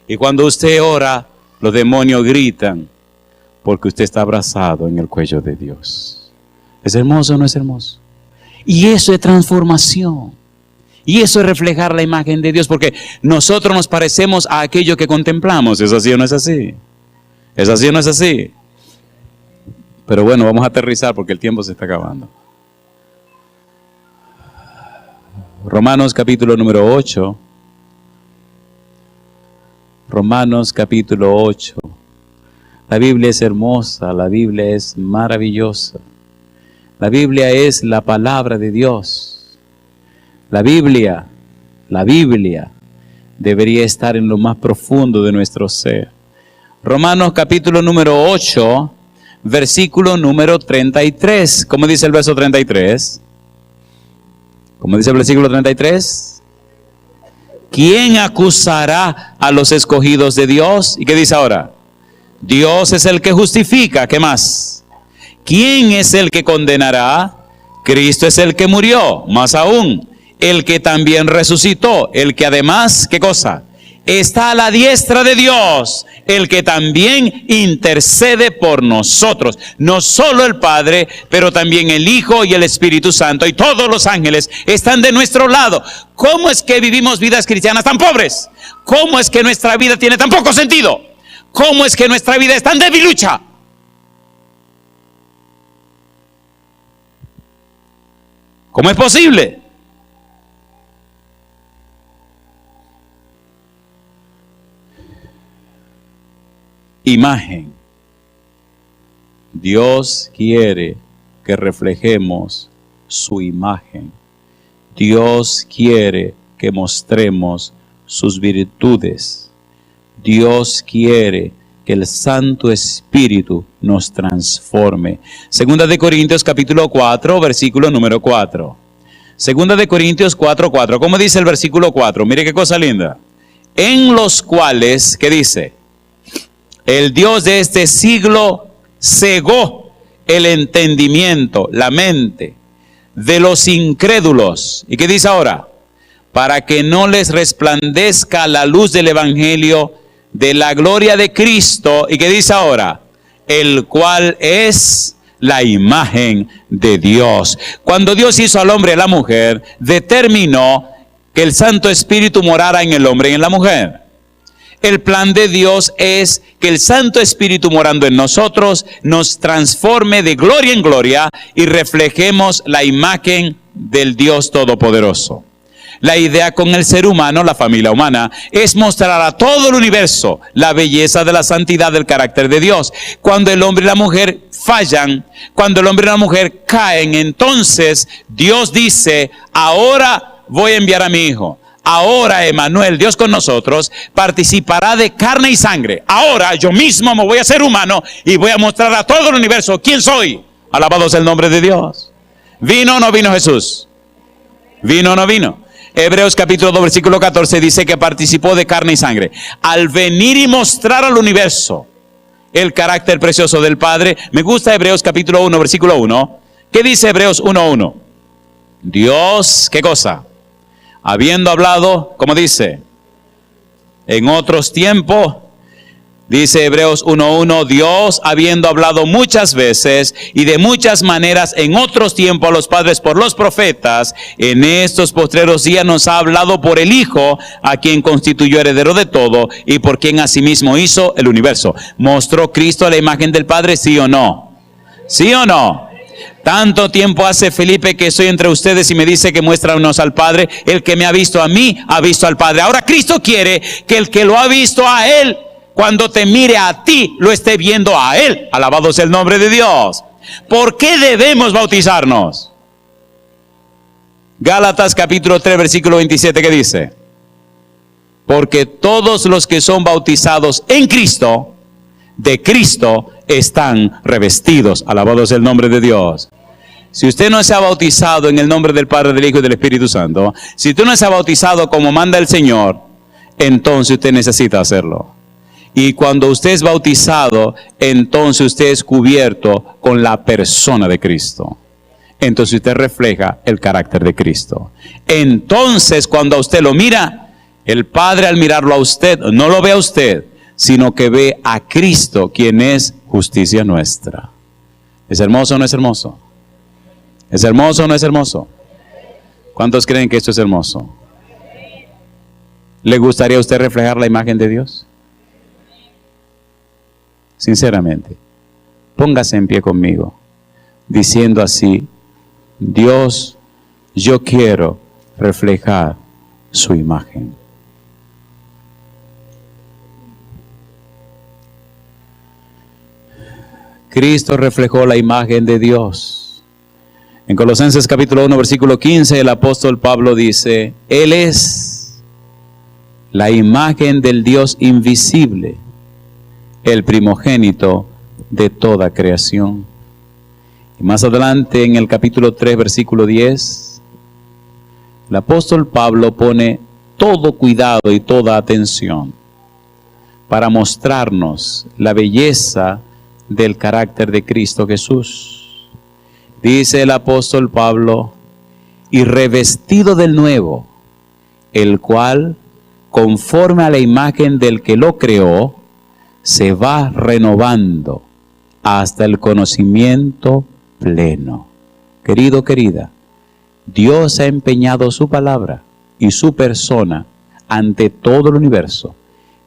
Y cuando usted ora, los demonios gritan porque usted está abrazado en el cuello de Dios. ¿Es hermoso o no es hermoso? Y eso es transformación. Y eso es reflejar la imagen de Dios, porque nosotros nos parecemos a aquello que contemplamos. ¿Es así o no es así? ¿Es así o no es así? Pero bueno, vamos a aterrizar porque el tiempo se está acabando. Romanos capítulo número 8. Romanos capítulo 8. La Biblia es hermosa, la Biblia es maravillosa. La Biblia es la palabra de Dios. La Biblia debería estar en lo más profundo de nuestro ser. Romanos capítulo número 8, versículo número 33. ¿Cómo dice el verso 33? ¿Cómo dice el versículo 33? ¿Quién acusará a los escogidos de Dios? ¿Y qué dice ahora? Dios es el que justifica. ¿Qué más? ¿Quién es el que condenará? Cristo es el que murió, más aún, el que también resucitó, el que además, ¿qué cosa? está a la diestra de Dios, el que también intercede por nosotros. No solo el Padre, pero también el Hijo y el Espíritu Santo y todos los ángeles están de nuestro lado. ¿Cómo es que vivimos vidas cristianas tan pobres? ¿Cómo es que nuestra vida tiene tan poco sentido? ¿Cómo es que nuestra vida es tan debilucha? ¿Cómo es posible? Imagen. Dios quiere que reflejemos su imagen. Dios quiere que mostremos sus virtudes. Dios quiere que el Santo Espíritu nos transforme. Segunda de Corintios capítulo 4, versículo número 4. Segunda de Corintios 4:4. ¿Cómo dice el versículo 4? Mire qué cosa linda. En los cuales, ¿qué dice? El Dios de este siglo cegó el entendimiento, la mente de los incrédulos. ¿Y qué dice ahora? Para que no les resplandezca la luz del Evangelio de la gloria de Cristo. ¿Y qué dice ahora? El cual es la imagen de Dios. Cuando Dios hizo al hombre y a la mujer, determinó que el Santo Espíritu morara en el hombre y en la mujer. El plan de Dios es que el Santo Espíritu morando en nosotros nos transforme de gloria en gloria y reflejemos la imagen del Dios Todopoderoso. La idea con el ser humano, la familia humana, es mostrar a todo el universo la belleza de la santidad del carácter de Dios. Cuando el hombre y la mujer fallan, cuando el hombre y la mujer caen, entonces Dios dice, ahora voy a enviar a mi hijo. Ahora Emmanuel, Dios con nosotros, participará de carne y sangre. Ahora yo mismo me voy a hacer humano y voy a mostrar a todo el universo quién soy. Alabado sea el nombre de Dios. ¿Vino o no vino Jesús? ¿Vino o no vino? Hebreos capítulo 2 versículo 14 dice que participó de carne y sangre. Al venir y mostrar al universo el carácter precioso del Padre. Me gusta Hebreos capítulo 1 versículo 1. ¿Qué dice Hebreos 1:1? Dios, ¿qué cosa? Habiendo hablado, como dice, en otros tiempos, dice Hebreos 1:1, Dios habiendo hablado muchas veces y de muchas maneras en otros tiempos a los padres por los profetas, en estos postreros días nos ha hablado por el Hijo, a quien constituyó heredero de todo y por quien asimismo hizo el universo. ¿Mostró Cristo la imagen del Padre, sí o no? ¿Sí o no? Tanto tiempo hace, Felipe, que estoy entre ustedes y me dice que muéstranos al Padre. El que me ha visto a mí, ha visto al Padre. Ahora Cristo quiere que el que lo ha visto a Él, cuando te mire a ti, lo esté viendo a Él. Alabado sea el nombre de Dios. ¿Por qué debemos bautizarnos? Gálatas capítulo 3, versículo 27, ¿qué dice? Porque todos los que son bautizados en Cristo, de Cristo están revestidos. Alabado sea el nombre de Dios. Si usted no se ha bautizado en el nombre del Padre, del Hijo y del Espíritu Santo, si usted no se ha bautizado como manda el Señor, entonces usted necesita hacerlo. Y cuando usted es bautizado, entonces usted es cubierto con la persona de Cristo. Entonces usted refleja el carácter de Cristo. Entonces cuando usted lo mira, el Padre al mirarlo a usted, no lo ve a usted, sino que ve a Cristo, quien es justicia nuestra. ¿Es hermoso o no es hermoso? ¿Es hermoso o no es hermoso? ¿Cuántos creen que esto es hermoso? ¿Le gustaría a usted reflejar la imagen de Dios? Sinceramente, póngase en pie conmigo, diciendo así: Dios, yo quiero reflejar su imagen. Cristo reflejó la imagen de Dios. En Colosenses capítulo 1 versículo 15 el apóstol Pablo dice: Él es la imagen del Dios invisible, el primogénito de toda creación. Y más adelante en el capítulo 3 versículo 10 el apóstol Pablo pone todo cuidado y toda atención para mostrarnos la belleza del carácter de Cristo Jesús. Dice el apóstol Pablo: y revestido del nuevo, el cual conforme a la imagen del que lo creó, se va renovando hasta el conocimiento pleno. Querido, querida, Dios ha empeñado su palabra y su persona ante todo el universo,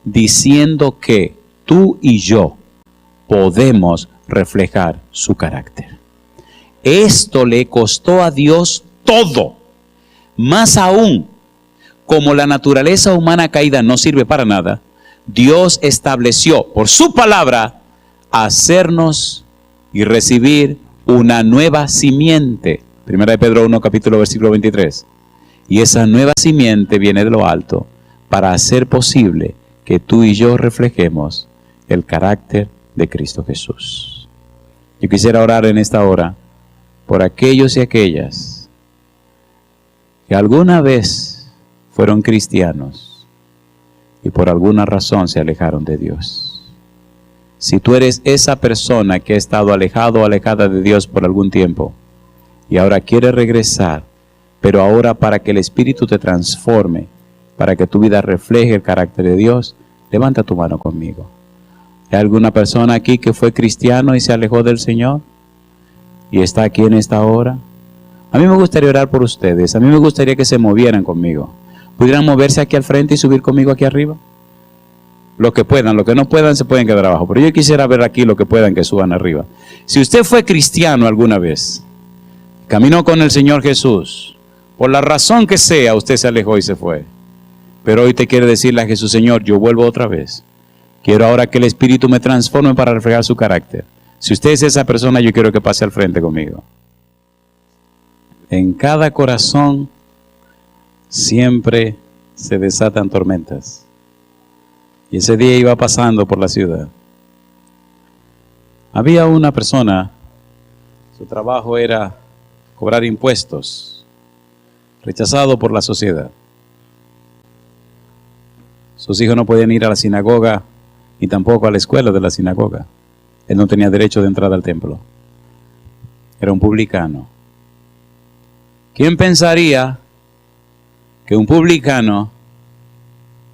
diciendo que tú y yo podemos reflejar su carácter. Esto le costó a Dios todo. Más aún, como la naturaleza humana caída no sirve para nada, Dios estableció por su palabra hacernos y recibir una nueva simiente. Primera de Pedro 1, capítulo versículo 23. Y esa nueva simiente viene de lo alto para hacer posible que tú y yo reflejemos el carácter de Cristo Jesús. Yo quisiera orar en esta hora por aquellos y aquellas que alguna vez fueron cristianos y por alguna razón se alejaron de Dios. Si tú eres esa persona que ha estado alejado o alejada de Dios por algún tiempo y ahora quiere regresar, pero ahora para que el Espíritu te transforme, para que tu vida refleje el carácter de Dios, levanta tu mano conmigo. ¿Hay alguna persona aquí que fue cristiano y se alejó del Señor y está aquí en esta hora? A mí me gustaría orar por ustedes. A mí me gustaría que se movieran conmigo. ¿Pudieran moverse aquí al frente y subir conmigo aquí arriba? Los que puedan, los que no puedan se pueden quedar abajo. Pero yo quisiera ver aquí los que puedan que suban arriba. Si usted fue cristiano alguna vez, caminó con el Señor Jesús, por la razón que sea, usted se alejó y se fue. Pero hoy te quiere decirle a Jesús: Señor, yo vuelvo otra vez. Quiero ahora que el Espíritu me transforme para reflejar su carácter. Si usted es esa persona, yo quiero que pase al frente conmigo. En cada corazón siempre se desatan tormentas. Y ese día iba pasando por la ciudad. Había una persona, su trabajo era cobrar impuestos, rechazado por la sociedad. Sus hijos no podían ir a la sinagoga ni tampoco a la escuela de la sinagoga. Él no tenía derecho de entrar al templo. Era un publicano. ¿Quién pensaría que un publicano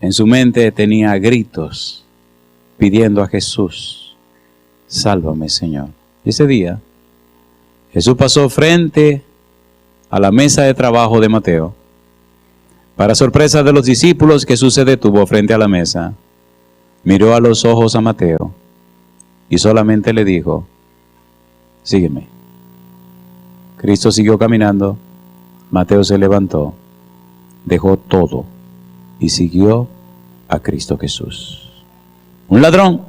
en su mente tenía gritos pidiendo a Jesús: sálvame, Señor? Y ese día Jesús pasó frente a la mesa de trabajo de Mateo. Para sorpresa de los discípulos, Jesús se detuvo frente a la mesa, miró a los ojos a Mateo y solamente le dijo: sígueme. Cristo siguió caminando. Mateo se levantó, dejó todo y siguió a Cristo Jesús. Un ladrón.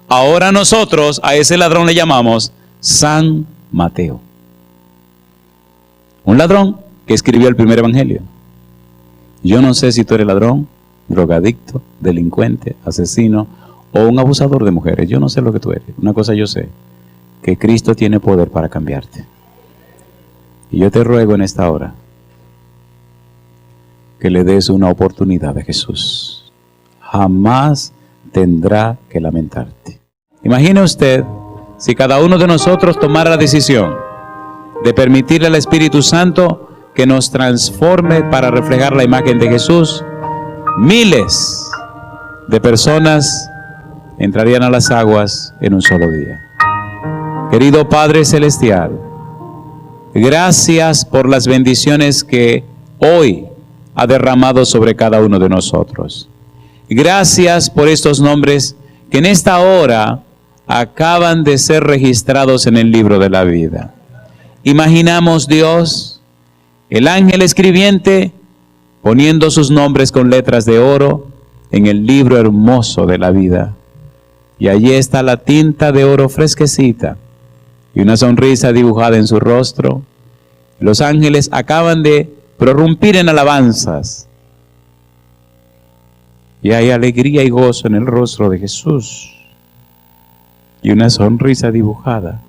Ahora nosotros a ese ladrón le llamamos San Mateo. Un ladrón que escribió el primer evangelio. Yo no sé si tú eres ladrón, drogadicto, delincuente, asesino o un abusador de mujeres. Yo no sé lo que tú eres. Una cosa yo sé, que Cristo tiene poder para cambiarte. Y yo te ruego en esta hora que le des una oportunidad a Jesús. Jamás tendrá que lamentarte. Imagine usted si cada uno de nosotros tomara la decisión de permitirle al Espíritu Santo que nos transforme para reflejar la imagen de Jesús. Miles de personas entrarían a las aguas en un solo día. Querido Padre Celestial, gracias por las bendiciones que hoy ha derramado sobre cada uno de nosotros. Gracias por estos nombres que en esta hora acaban de ser registrados en el libro de la vida. Imaginamos, Dios, el ángel escribiente poniendo sus nombres con letras de oro en el libro hermoso de la vida. Y allí está la tinta de oro fresquecita y una sonrisa dibujada en su rostro. Los ángeles acaban de prorrumpir en alabanzas. Y hay alegría y gozo en el rostro de Jesús. Y una sonrisa dibujada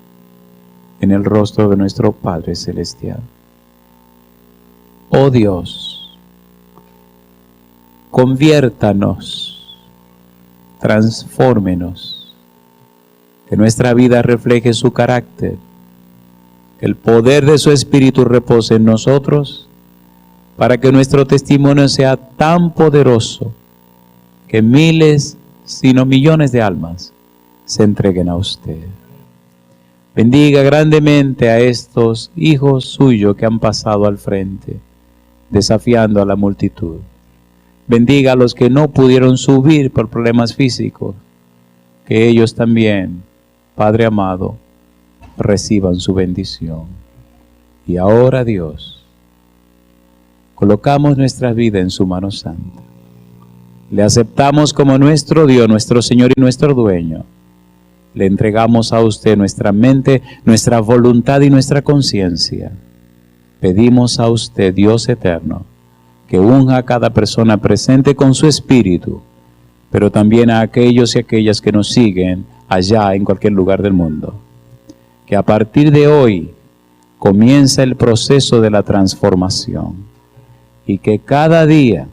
en el rostro de nuestro Padre Celestial. Oh Dios, conviértanos, transfórmenos, que nuestra vida refleje su carácter, que el poder de su Espíritu repose en nosotros para que nuestro testimonio sea tan poderoso que miles, sino millones de almas se entreguen a usted. Bendiga grandemente a estos hijos suyos que han pasado al frente, desafiando a la multitud. Bendiga a los que no pudieron subir por problemas físicos, que ellos también, Padre amado, reciban su bendición. Y ahora, Dios, colocamos nuestra vida en su mano santa. Le aceptamos como nuestro Dios, nuestro Señor y nuestro dueño. Le entregamos a usted nuestra mente, nuestra voluntad y nuestra conciencia. Pedimos a usted, Dios eterno, que unja a cada persona presente con su espíritu, pero también a aquellos y aquellas que nos siguen allá en cualquier lugar del mundo. Que a partir de hoy comienza el proceso de la transformación y que cada día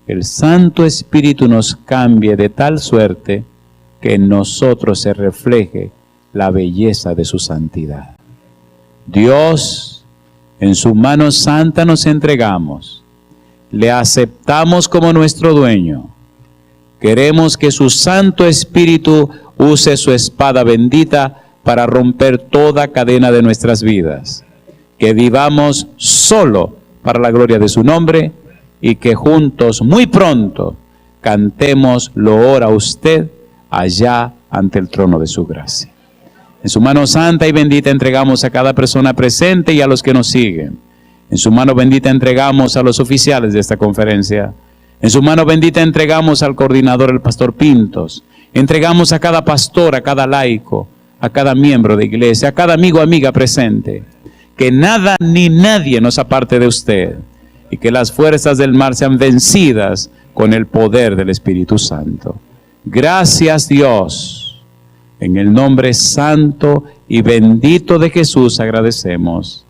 el Santo Espíritu nos cambie de tal suerte que en nosotros se refleje la belleza de su santidad. Dios, en su mano santa nos entregamos. Le aceptamos como nuestro dueño. Queremos que su Santo Espíritu use su espada bendita para romper toda cadena de nuestras vidas. Que vivamos solo para la gloria de su nombre y que juntos muy pronto cantemos loor a usted allá ante el trono de su gracia. En su mano santa y bendita entregamos a cada persona presente y a los que nos siguen. En su mano bendita entregamos a los oficiales de esta conferencia. En su mano bendita entregamos al coordinador, el pastor Pintos. Entregamos a cada pastor, a cada laico, a cada miembro de iglesia, a cada amigo o amiga presente. Que nada ni nadie nos aparte de usted y que las fuerzas del mal sean vencidas con el poder del Espíritu Santo. Gracias, Dios. En el nombre santo y bendito de Jesús agradecemos.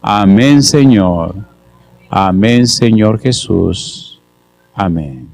Amén, Señor. Amén, Señor Jesús. Amén.